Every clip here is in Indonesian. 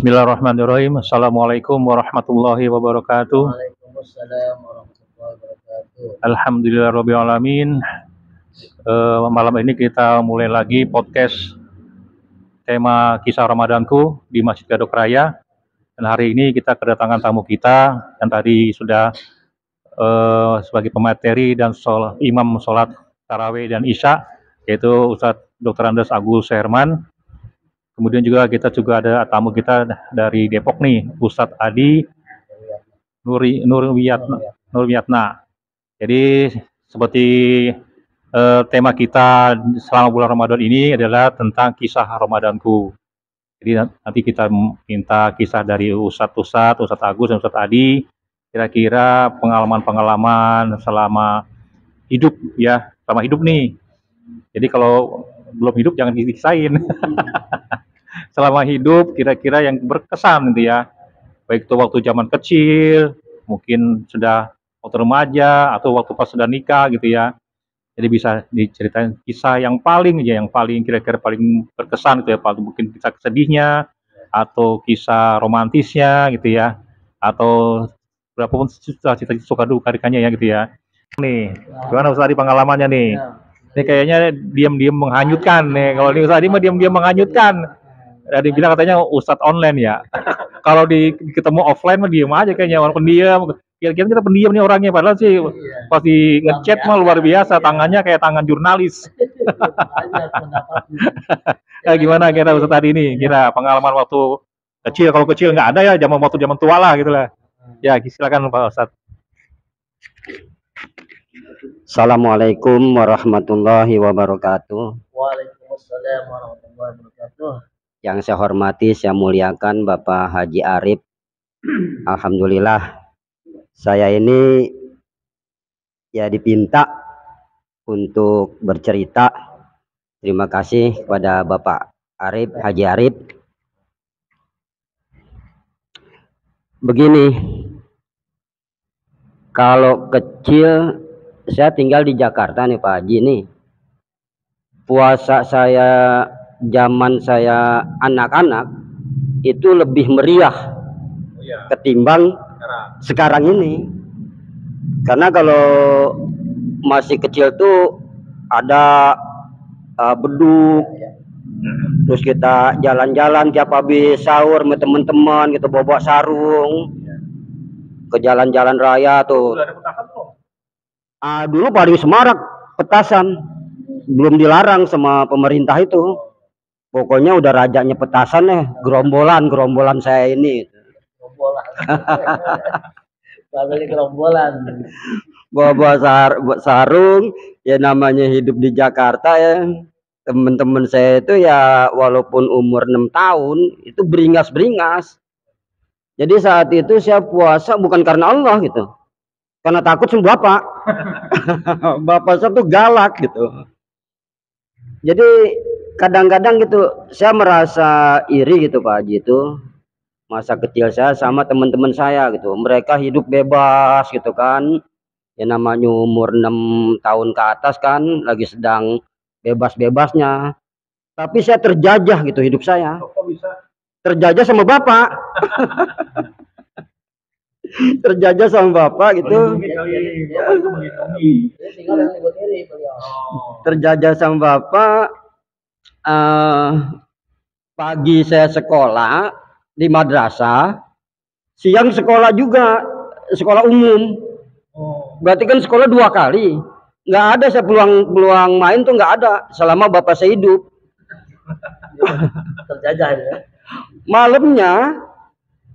Bismillahirrahmanirrahim. Assalamualaikum warahmatullahi wabarakatuh. Waalaikumsalam warahmatullahi wabarakatuh. Alhamdulillahirabbil alamin. Malam ini kita mulai lagi podcast tema kisah Ramadanku di Masjid Gadok Raya. Dan hari ini kita kedatangan tamu kita yang tadi sudah sebagai pemateri dan imam sholat tarawih dan isya, yaitu Ustadz Dr. Andes Agus Herman. Kemudian juga kita ada tamu kita dari Depok nih, Ustadz Adi Nurwiyatna. Jadi seperti tema kita selama bulan Ramadan ini adalah tentang kisah Ramadanku. Jadi nanti kita minta kisah dari Ustadz Agus dan Ustadz Adi, kira-kira pengalaman-pengalaman selama hidup ya, selama hidup nih. Jadi kalau belum hidup jangan dikisahin. Selama hidup kira-kira yang berkesan gitu ya, baik itu waktu zaman kecil, mungkin sudah waktu remaja atau waktu pas sudah nikah gitu ya. Jadi bisa diceritain kisah yang paling kira-kira paling berkesan gitu ya, paling mungkin kisah sedihnya atau kisah romantisnya gitu ya, atau berapapun suka duka dukanya ya gitu ya. Nih, gimana Ustaz Adi pengalamannya nih? Ini kayaknya diam-diam menghanyutkan nih. Kalau ini Ustaz Adi mah diam-diam menghanyutkan. Ada yang bilang katanya Ustadz online ya. Kalau ketemu offline mah diem aja kayaknya, orang pendiam. Kira-kira kita pendiam nih orangnya, padahal sih pas di ngechat mah luar biasa, tangannya kayak tangan jurnalis. Ya, gimana kira Ustadz tadi ini? Kira pengalaman waktu kecil, kalau kecil nggak ada ya, zaman tua lah gitu lah. Ya, silakan Pak Ustadz. Assalamualaikum warahmatullahi wabarakatuh. Waalaikumsalam warahmatullahi wabarakatuh. Yang saya hormati, saya muliakan Bapak Haji Arif. Alhamdulillah, saya ini ya dipinta untuk bercerita. Terima kasih kepada Bapak Arif, Haji Arif. Begini, kalau kecil saya tinggal di Jakarta nih Pak Haji nih. Puasa saya zaman saya anak-anak itu lebih meriah ketimbang sekarang ini. Karena kalau masih kecil tuh ada beduk, terus kita jalan-jalan tiap habis sahur sama teman-teman gitu, bawa sarung ke jalan-jalan raya tuh. Dulu paling semarak petasan, belum dilarang sama pemerintah itu. Pokoknya udah rajanya petasan nih, gerombolan saya ini. Gerombolan. Bawa sarung, ya namanya hidup di Jakarta ya. Teman-teman saya itu ya walaupun umur 6 tahun, itu beringas-beringas. Jadi saat itu saya puasa bukan karena Allah gitu. Karena takut sama bapak. Bapak saya tuh galak gitu. Jadi kadang-kadang gitu saya merasa iri gitu Pak Haji, itu masa kecil saya sama teman-teman saya gitu, mereka hidup bebas gitu kan, ya namanya umur 6 tahun ke atas kan, lagi sedang bebas-bebasnya, tapi saya terjajah gitu hidup saya. Kok bisa? Terjajah sama bapak. Terjajah sama bapak gitu. Terjajah sama bapak. Pagi saya sekolah di madrasah, siang sekolah juga, sekolah umum. Berarti kan sekolah 2 kali. Nggak ada saya peluang main tuh nggak ada selama bapak saya hidup. Terjajah ya. Malamnya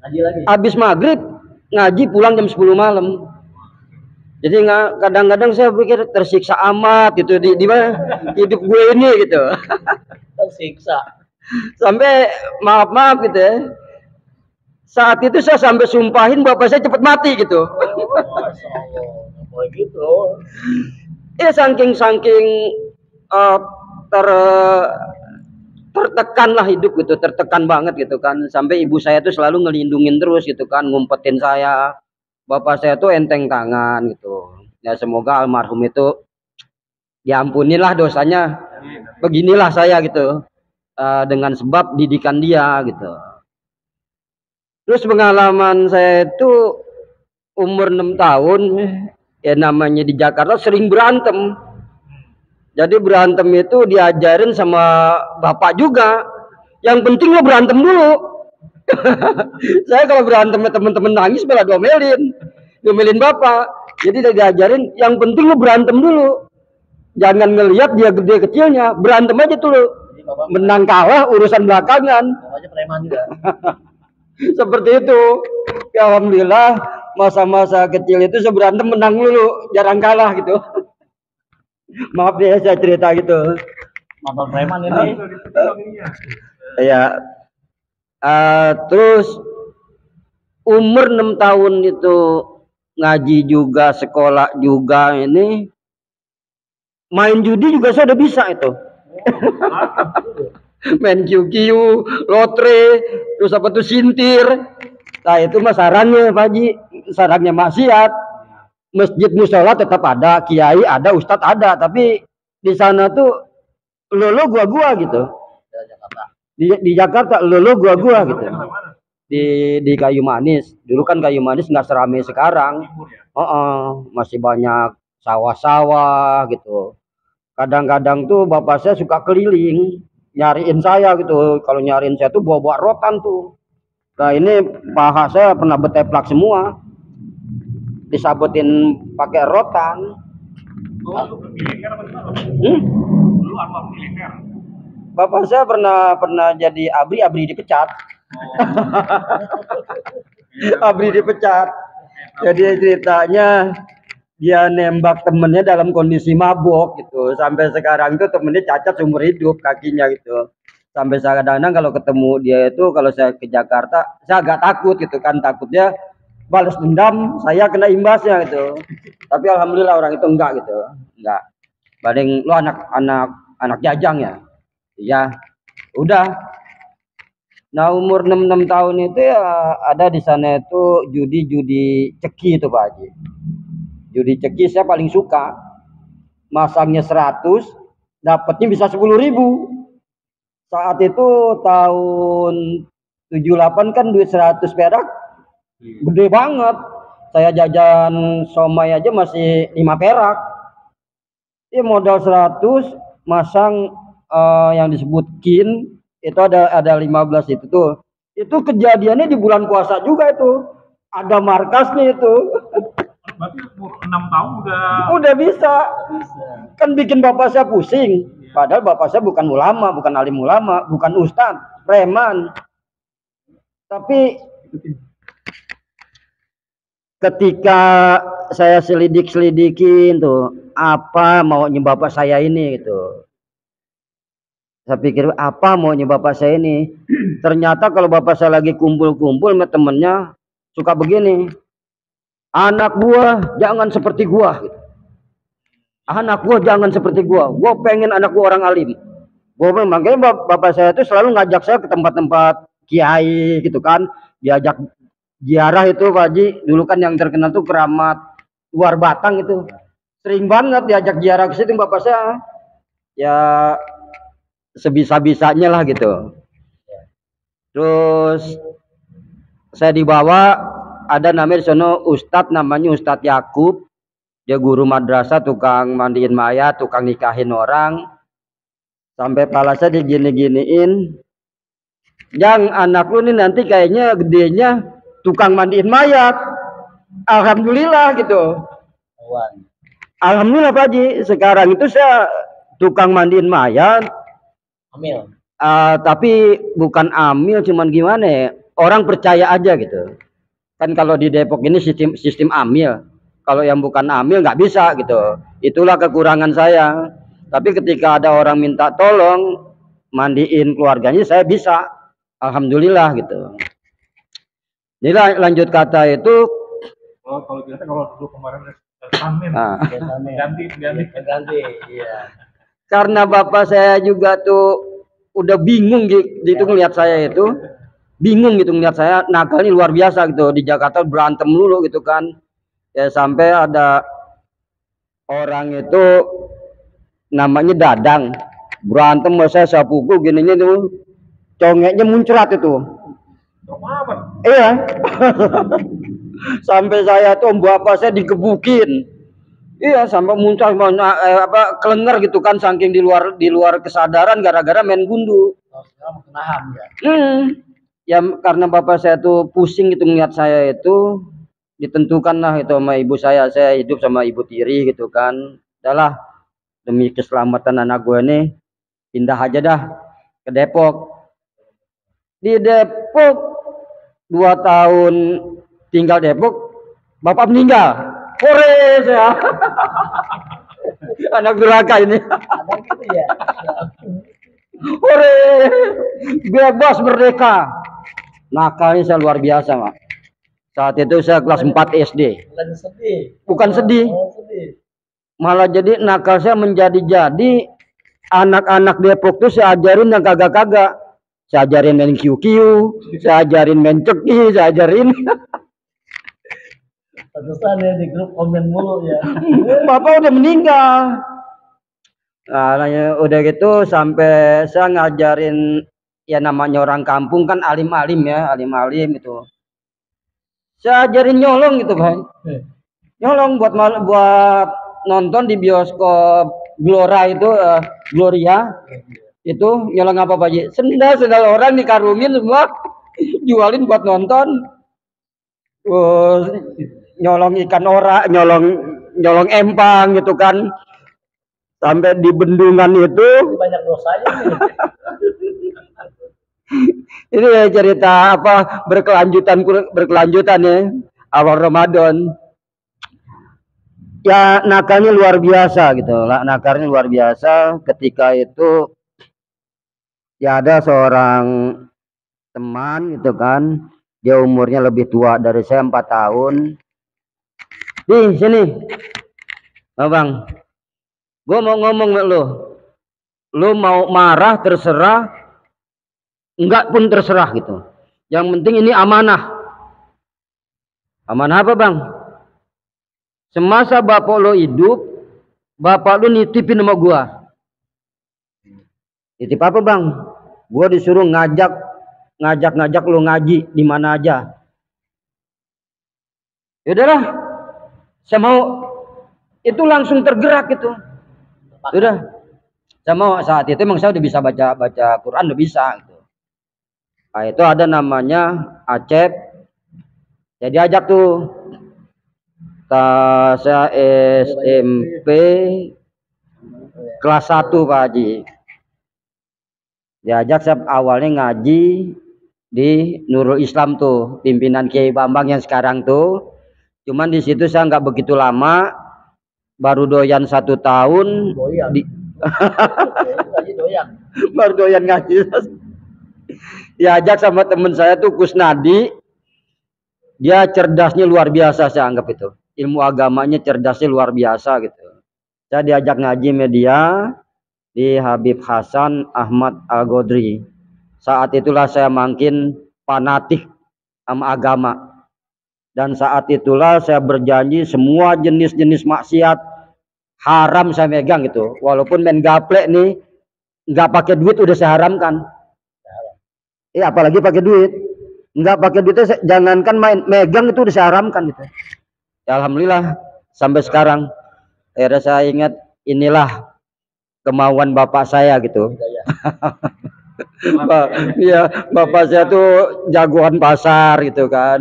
Ngaji lagi. habis maghrib ngaji pulang jam 10 malam. Jadi kadang-kadang saya pikir tersiksa amat gitu di mana hidup gue ini gitu. Tersiksa. Sampai maaf gitu ya. Saat itu saya sampai sumpahin bapak saya cepat mati gitu. Masya Allah. Boleh gitu. Ya saking tertekan lah hidup gitu, tertekan banget gitu kan. Sampai ibu saya tuh selalu ngelindungin terus gitu kan, ngumpetin saya. Bapak saya tuh enteng tangan gitu. Ya semoga almarhum itu diampunilah dosanya. Beginilah saya gitu, dengan sebab didikan dia gitu. Terus pengalaman saya itu umur 6 tahun, ya namanya di Jakarta sering berantem. Jadi berantem itu diajarin sama bapak juga. Yang penting lo berantem dulu. Saya kalau berantem sama temen-temen nangis malah diomelin bapak. Jadi diajarin yang penting lo berantem dulu. Jangan ngelihat dia gede kecilnya, berantem aja dulu. Menang kalah urusan belakangan. Bapaknya preman juga. Seperti itu. Ya, alhamdulillah masa-masa kecil itu saya berantem menang dulu, jarang kalah gitu. Maaf deh saya cerita gitu. Mantan preman ini. Ya, terus umur 6 tahun itu ngaji juga, sekolah juga, ini main judi juga saya udah bisa itu. Main QQ, lotre, terus apa tuh sintir. Nah itu mah sarannya Pak Haji, sarannya maksiat. Masjid musola tetap ada, kiai ada, ustadz ada, tapi di sana tuh lo gua gitu. Di Jakarta lo gua gitu. Di Kayu Manis. Dulu kan Kayu Manis nggak seramai sekarang. Masih banyak sawah-sawah gitu. Kadang-kadang tuh bapak saya suka keliling nyariin saya gitu. Kalau nyariin saya tuh bawa rotan tuh. Nah ini paha saya pernah beteplak semua, disabutin pakai rotan. Bapak saya pernah jadi abri dipecat. Abri dipecat. Jadi ceritanya dia nembak temennya dalam kondisi mabuk gitu. Sampai sekarang itu temennya cacat seumur hidup kakinya gitu. Sampai kadang-kadang kalau ketemu dia itu, kalau saya ke Jakarta, saya agak takut gitu kan, takutnya balas dendam, saya kena imbasnya gitu. Tapi alhamdulillah orang itu enggak gitu, enggak. Paling lu anak jajang ya, iya. Udah. Nah umur 6 tahun itu ya ada di sana itu judi ceki itu Pak Haji. Judi ceki saya paling suka. Masangnya 100, dapatnya bisa 10.000. Saat itu tahun 78 kan duit 100 perak gede banget. Saya jajan somai aja masih 5 perak. Ini modal 100 masang yang disebut kin itu ada 15 itu tuh. Itu kejadiannya di bulan puasa juga itu. Ada markasnya itu. Berarti umur 6 tahun udah bisa. Kan bikin bapak saya pusing. Padahal bapak saya bukan ulama, bukan alim ulama, bukan ustadz, preman. Tapi ketika saya selidikin tuh, apa maunya bapak saya ini gitu. Saya pikir apa maunya bapak saya ini. Ternyata kalau bapak saya lagi kumpul-kumpul sama temennya, suka begini. Anak buah jangan seperti gua gitu. Anak gua jangan seperti gua pengen anak gua orang alim. Makanya bapak saya itu selalu ngajak saya ke tempat-tempat kiai gitu kan, diajak ziarah itu Pak Haji. Dulu kan yang terkenal tuh Keramat Luar Batang itu, sering banget diajak ziarah ke situ bapak saya. Ya sebisa-bisanya lah gitu. Terus saya dibawa, ada namanya di sana ustadz, namanya Ustadz Yakub. Dia guru madrasah, tukang mandiin mayat, tukang nikahin orang. Sampai pala saya digini-giniin. Yang anak lu nih nanti kayaknya gedenya tukang mandiin mayat. Alhamdulillah gitu. Alhamdulillah Pak Haji. Sekarang itu saya tukang mandiin mayat. Amil. Tapi bukan amil, cuman gimana ya, orang percaya aja gitu. Kan kalau di Depok ini sistem amil. Kalau yang bukan amil nggak bisa gitu. Itulah kekurangan saya. Tapi ketika ada orang minta tolong mandiin keluarganya, saya bisa. Alhamdulillah gitu. Jadi lanjut kata itu. Kalau biasa kalau dulu kemarin ganti. Iya. Karena bapak saya juga tuh udah bingung gitu ngelihat saya itu. Bingung gitu ngelihat saya, nakalnya luar biasa gitu. Di Jakarta berantem dulu gitu kan. Ya sampai ada orang itu namanya Dadang, berantem sama saya pukul gininya tuh, congeknya muncrat itu. Iya. Sampai saya tuh bapak saya digebukin. Iya, sampai muncul kelenger gitu kan, saking di luar kesadaran gara-gara main gundu. Oh, sekarang kenahan ya. Ya karena bapak saya tuh pusing gitu ngeliat saya itu, ditentukan lah itu sama ibu saya hidup sama ibu tiri gitu kan. Udahlah, demi keselamatan anak gue nih, pindah aja dah ke Depok. Di Depok 2 tahun tinggal Depok, bapak meninggal. Hore saya. Anak durhaka ini. Ada gitu ya. Hore, bebas merdeka. Nakalnya saya luar biasa, Mak. Saat itu saya kelas 4 SD. Bukan sedih. Bukan sedih. Oh, sedih. Malah jadi nakal saya menjadi anak-anak Depok tuh saya ajarin yang kagak-kagak. Saya ajarin main QQ, saya ajarin main ceki, saya ajarin. Pantesan ya di grup komen mulu ya. Bapak udah meninggal. Nah, udah gitu sampai saya ngajarin, ya namanya orang kampung kan alim-alim ya, alim-alim itu. Saya ajarin nyolong gitu, Bang. Nyolong buat nonton di bioskop Glora itu, Gloria. Itu nyolong apa, Pak Ji? Sendal orang dikarungin semua, jualin buat nonton. Nyolong ikan ora, nyolong empang gitu kan. Sampai di bendungan itu banyak dosanya nih. Ini cerita berkelanjutan ya, awal Ramadan. Ya nakalnya luar biasa gitu, nakalnya luar biasa. Ketika itu ya ada seorang teman gitu kan, dia umurnya lebih tua dari saya 4 tahun. Di sini, Bang, gue mau ngomong sama lu mau marah terserah, enggak pun terserah gitu. Yang penting ini amanah. Amanah apa, Bang? Semasa bapak lo hidup, bapak lo nitipin sama gua. Nitip apa, Bang? Gua disuruh ngajak lo ngaji di mana aja. Ya udahlah, saya mau. Itu langsung tergerak gitu. Udah, saya mau. Saat itu emang saya udah bisa baca Quran, udah bisa gitu. Nah, itu ada namanya Acep. Jadi ajak tuh. Saya SMP kelas 1, Pak Haji. Diajak saya awalnya ngaji di Nurul Islam tuh, pimpinan Kiai Bambang yang sekarang tuh. Cuman di situ saya nggak begitu lama, baru doyan 1 tahun. Doyan. Doyan. Baru doyan ngaji. Diajak sama temen saya tuh Kusnadi. Dia cerdasnya luar biasa, saya anggap itu. Ilmu agamanya cerdasnya luar biasa gitu. Saya diajak ngaji media di Habib Hasan Ahmad Al-Godri. Saat itulah saya makin fanatik sama agama. Dan saat itulah saya berjanji semua jenis-jenis maksiat haram saya megang gitu. Walaupun main gaplek nih nggak pakai duit udah saya haramkan. Apalagi pakai duit. Nggak pakai duitnya, jangankan megang itu udah saya haramkan gitu. Ya, alhamdulillah sampai sekarang. Akhirnya saya ingat inilah kemauan bapak saya gitu. Iya, bapak saya tuh jagoan pasar gitu kan.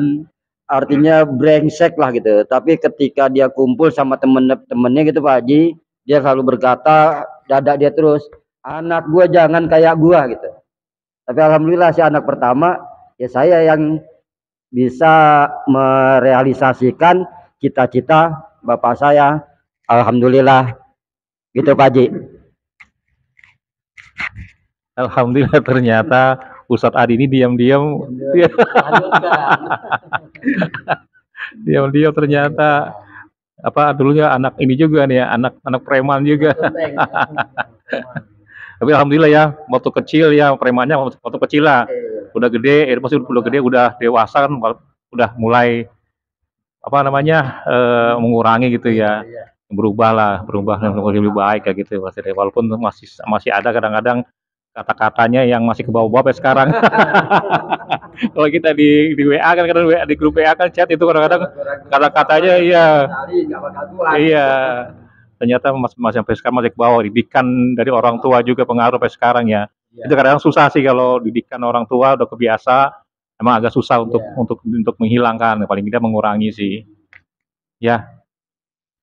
Artinya brengsek lah gitu. Tapi ketika dia kumpul sama temen-temennya gitu Pak Haji, dia selalu berkata, dadak dia terus, anak gua jangan kayak gua gitu. Tapi alhamdulillah si anak pertama, ya saya yang bisa merealisasikan cita-cita bapak saya. Alhamdulillah gitu Pak Haji. Alhamdulillah ternyata Ustadz Adi ini diam-diam diam-diam ternyata dulunya anak ini juga nih ya, anak preman juga. Tapi alhamdulillah ya, waktu kecil ya premannya waktu kecil lah. Udah gede, udah gede, udah dewasa kan, udah mulai mengurangi gitu ya. Berubah lebih baik kayak gitu. Walaupun masih ada kadang-kadang kata-katanya yang masih ke bawah-bawah sampai sekarang. Kalau kita di WA kan, kadang di grup WA kan chat itu kadang-kadang kata-katanya iya, ternyata masih sampai sekarang masih ke bawah. Didikan dari orang tua juga pengaruh sampai sekarang ya. Itu kadang susah sih kalau didikan orang tua udah kebiasa, emang agak susah untuk menghilangkan, paling tidak mengurangi sih. Ya,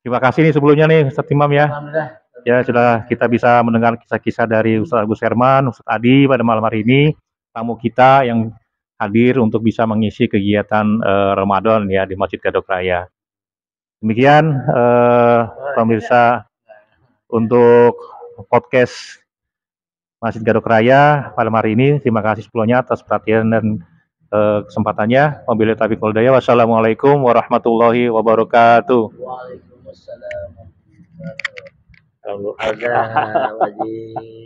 terima kasih nih sebelumnya nih Ustadz Imam ya. Alhamdulillah. Ya, sudah kita bisa mendengar kisah-kisah dari Ustadz Agus Herman, Ustadz Adi pada malam hari ini, tamu kita yang hadir untuk bisa mengisi kegiatan Ramadan ya di Masjid Gadok Raya. Demikian pemirsa untuk podcast Masjid Gadok Raya pada hari ini. Terima kasih sebelumnya atas perhatian dan kesempatannya. Wabillahi taufiq wal hidayah. Wassalamualaikum warahmatullahi wabarakatuh. Waalaikumsalam. Azan wajib.